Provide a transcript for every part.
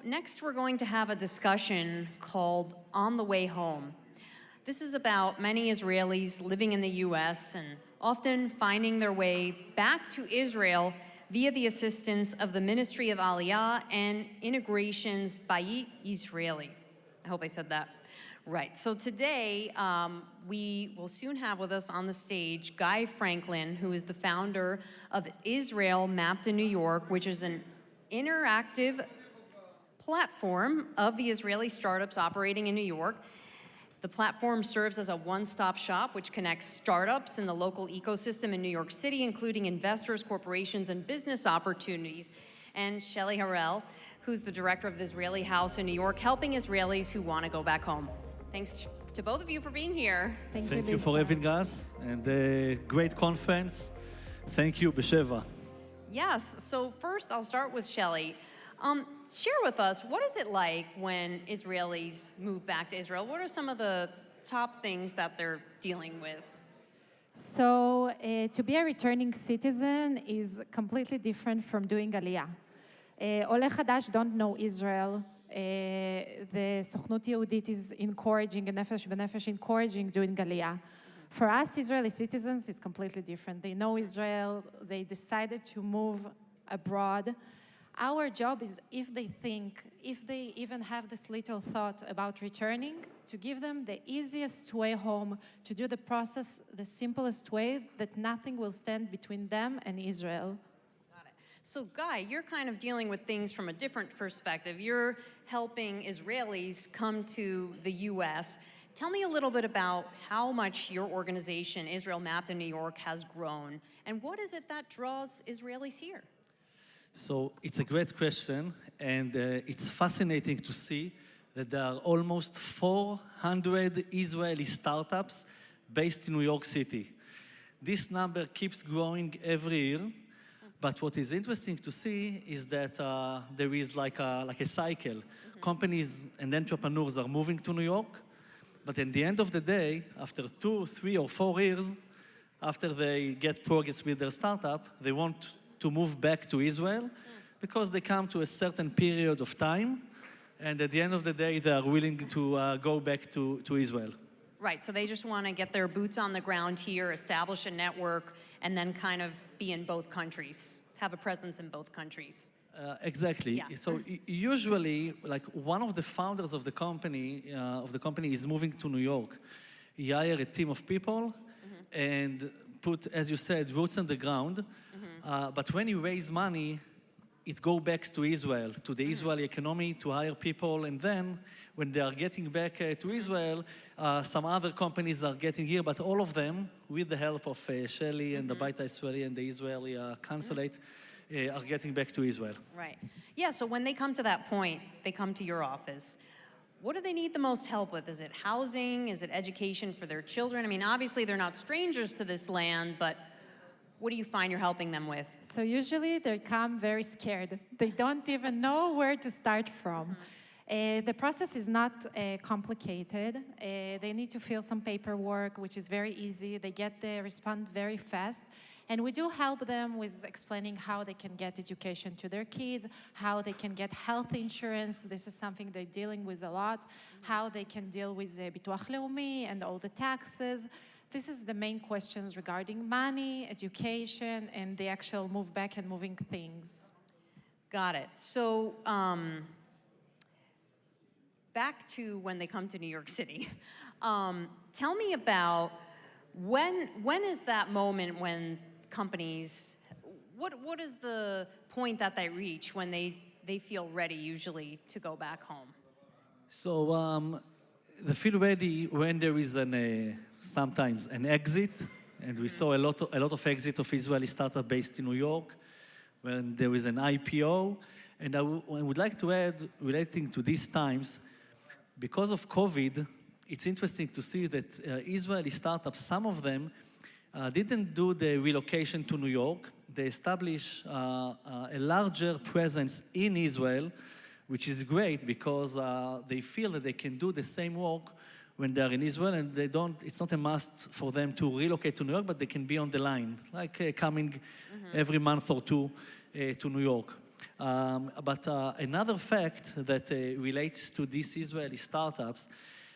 next we're going to have a discussion called On the Way Home. This is about many Israelis living in the US and often finding their way back to Israel via the assistance of the Ministry of Aliyah and Integration's Bayit Israeli. I hope I said that right. So today, we will soon have with us on the stage Guy Franklin, who is the founder of Israel Mapped in New York, which is an interactive platform of the Israeli startups operating in New York. The platform serves as a one-stop shop which connects startups in the local ecosystem in New York City, including investors, corporations, and business opportunities. And Shelley Harel, who's the director of the Israeli House in New York, helping Israelis who want to go back home. Thanks to both of you for being here. Thank you for having us, and a great conference. Thank you, Besheva. Yes, so first I'll start with Shelley. Share with us, what is it like when Israelis move back to Israel? What are some of the top things that they're dealing with? So to be a returning citizen is completely different from doing Aliyah. עולה חדש don't know Israel. The סוכנות יהודית is encouraging, נפש בנפש encouraging doing Aliyah. For us, Israeli citizens is completely different. They know Israel, they decided to move abroad. Our job is, if they even have this little thought about returning, to give them the easiest way home, to do the process the simplest way, that nothing will stand between them and Israel. Got it. So Guy, you're kind of dealing with things from a different perspective. You're helping Israelis come to the US. Tell me a little bit about how much your organization, Israel Mapped in New York, has grown, and what is it that draws Israelis here? So it's a great question, and it's fascinating to see that there are almost 400 Israeli startups based in New York City. This number keeps growing every year, but what is interesting to see is that there is like a cycle. Mm-hmm. Companies and entrepreneurs are moving to New York, but at the end of the day, after 2, 3, or 4 years, after they get progress with their startup, they want to move back to Israel because they come to a certain period of time, and at the end of the day, they are willing to go back to Israel. Right, so they just want to get their boots on the ground here, establish a network, and then kind of be in both countries, have a presence in both countries. Exactly. Yeah. So usually, like one of the founders of the company is moving to New York. He hired a team of people and put, as you said, roots on the ground. But when you raise money, it goes back to Israel, to the Israeli economy, to hire people, and then when they are getting back to Israel, some other companies are getting here, but all of them, with the help of Shelley and the Bayit Israeli and the Israeli consulate, are getting back to Israel. Right. Yeah, so when they come to that point, they come to your office. What do they need the most help with? Is it housing? Is it education for their children? I mean, obviously they're not strangers to this land, but what do you find you're helping them with? So usually they come very scared. They don't even know where to start from. The process is not complicated. They need to fill some paperwork, which is very easy. They get the response very fast. And we do help them with explaining how they can get education to their kids, how they can get health insurance. This is something they're dealing with a lot. How they can deal with Bituach Leumi and all the taxes. This is the main questions regarding money, education, and the actual move back and moving things. Got it. So back to when they come to New York City. Tell me about when is that moment when companies, what is the point that they reach when they feel ready usually to go back home? So they feel ready when there is sometimes an exit, and we saw a lot of exit of Israeli startup based in New York, when there is an IPO. And I would like to add, relating to these times, because of COVID, it's interesting to see that Israeli startups, some of them didn't do the relocation to New York. They established a larger presence in Israel, which is great because they feel that they can do the same work when they're in Israel, and it's not a must for them to relocate to New York, but they can be on the line, like coming every month or two to New York. But another fact that relates to these Israeli startups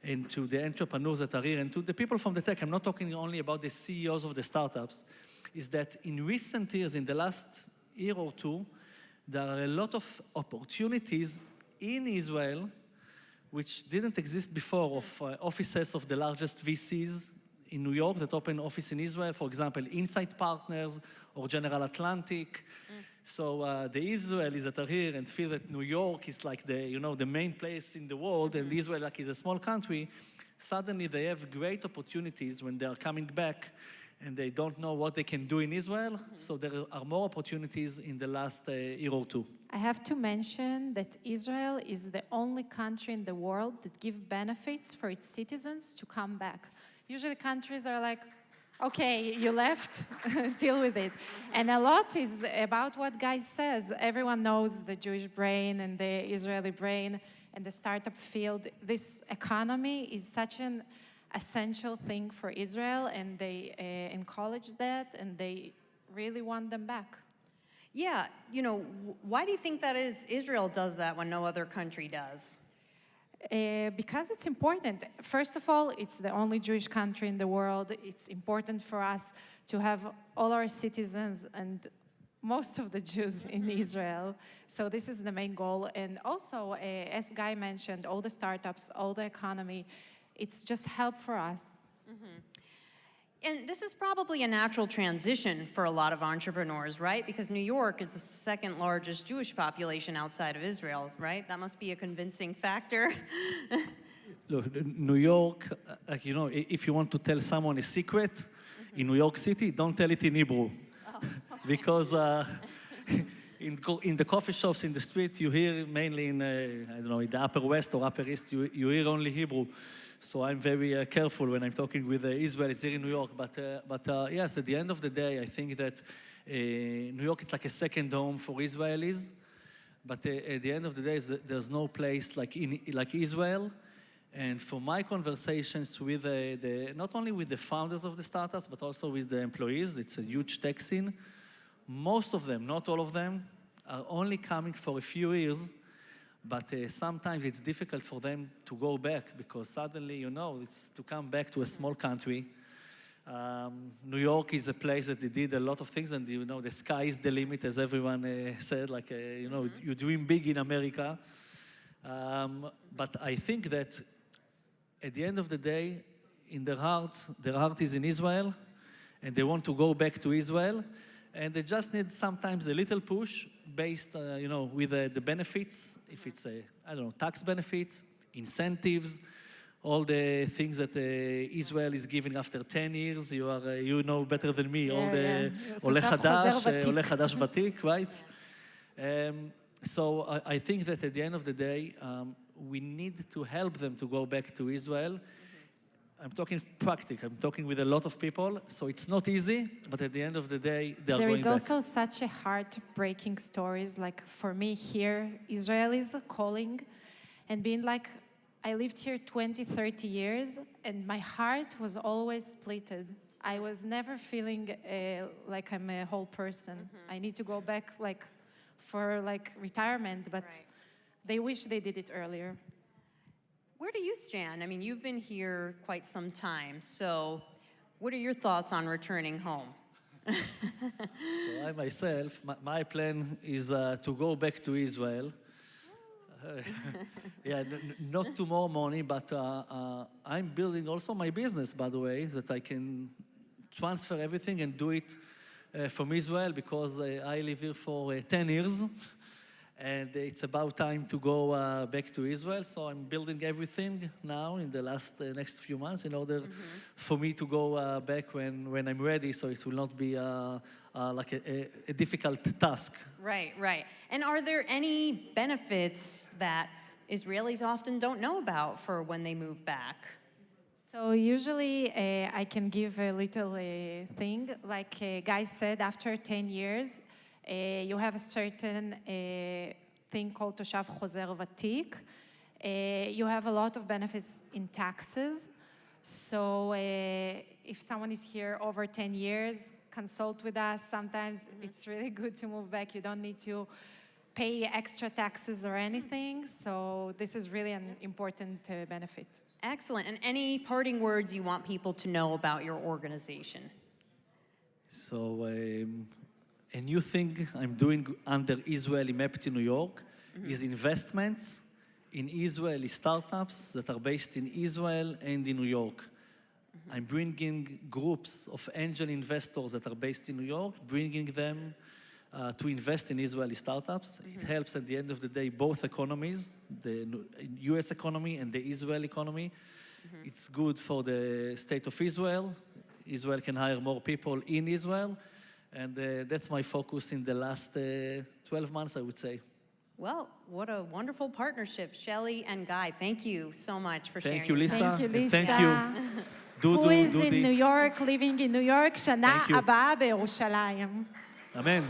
and to the entrepreneurs that are here and to the people from the tech, I'm not talking only about the CEOs of the startups, is that in recent years, in the last year or two, there are a lot of opportunities in Israel which didn't exist before, of offices of the largest VCs in New York that open office in Israel, for example, Insight Partners or General Atlantic. So the Israelis that are here and feel that New York is like the main place in the world, and Israel like is a small country, suddenly they have great opportunities when they are coming back and they don't know what they can do in Israel. So there are more opportunities in the last year or two. I have to mention that Israel is the only country in the world that gives benefits for its citizens to come back. Usually countries are like, okay, you left, deal with it. And a lot is about what Guy says. Everyone knows the Jewish brain and the Israeli brain and the startup field. This economy is such an essential thing for Israel, and they encourage that, and they really want them back. Yeah, why do you think that is Israel does that when no other country does? Because it's important. First of all, it's the only Jewish country in the world. It's important for us to have all our citizens and most of the Jews in Israel. So this is the main goal. And also, as Guy mentioned, all the startups, all the economy, it's just help for us. And this is probably a natural transition for a lot of entrepreneurs, right? Because New York is the second largest Jewish population outside of Israel, right? That must be a convincing factor. Look, New York, if you want to tell someone a secret in New York City, don't tell it in Hebrew. Because in the coffee shops in the street, you hear mainly in, in the Upper West or Upper East, you hear only Hebrew. So I'm very careful when I'm talking with Israelis here in New York. But yes, at the end of the day, I think that New York is like a second home for Israelis. But at the end of the day, there's no place like Israel. And for my conversations with not only with the founders of the startups, but also with the employees, it's a huge tech scene. Most of them, not all of them, are only coming for a few years. But sometimes it's difficult for them to go back because suddenly, it's to come back to a small country. New York is a place that they did a lot of things, and the sky is the limit, as everyone said. Like, you dream big in America. But I think that at the end of the day, in their heart is in Israel, and they want to go back to Israel. And they just need sometimes a little push based, with the benefits, if it's, tax benefits, incentives, all the things that Israel is giving after 10 years. You know better than me, all the עולה חדש ותיק, right? So I think that at the end of the day, we need to help them to go back to Israel. I'm talking practical. I'm talking with a lot of people, so it's not easy, but at the end of the day, they are going back. There is also such a heartbreaking stories, like for me here, Israelis calling and being like, I lived here 20, 30 years, and my heart was always splitted. I was never feeling like I'm a whole person. I need to go back for retirement, but they wish they did it earlier. Where do you stand? I mean, you've been here quite some time, so what are your thoughts on returning home? So I myself, my plan is to go back to Israel. Not to more money, but I'm building also my business, by the way, that I can transfer everything and do it from Israel because I live here for 10 years. And it's about time to go back to Israel. So I'm building everything now in the next few months in order for me to go back when I'm ready. So it will not be like a difficult task. Right. And are there any benefits that Israelis often don't know about for when they move back? So usually I can give a little thing. Like Guy said, after 10 years, you have a certain thing called Toshav Chozer Vatik. You have a lot of benefits in taxes. So if someone is here over 10 years, consult with us. Sometimes it's really good to move back. You don't need to pay extra taxes or anything. So this is really an important benefit. Excellent. And any parting words you want people to know about your organization? So a new thing I'm doing under Israeli MEPT New York is investments in Israeli startups that are based in Israel and in New York. I'm bringing groups of angel investors that are based in New York, bringing them to invest in Israeli startups. It helps at the end of the day both economies, the US economy and the Israel economy. It's good for the state of Israel. Israel can hire more people in Israel. And that's my focus in the last 12 months, I would say. Well, what a wonderful partnership, Shelley and Guy. Thank you so much for sharing. Thank you, your Lisa. Thank you, And Lisa. thank you, Who is in Dudi. New York, living in New York, שנה Thank you. הבאה בירושלים. Amen.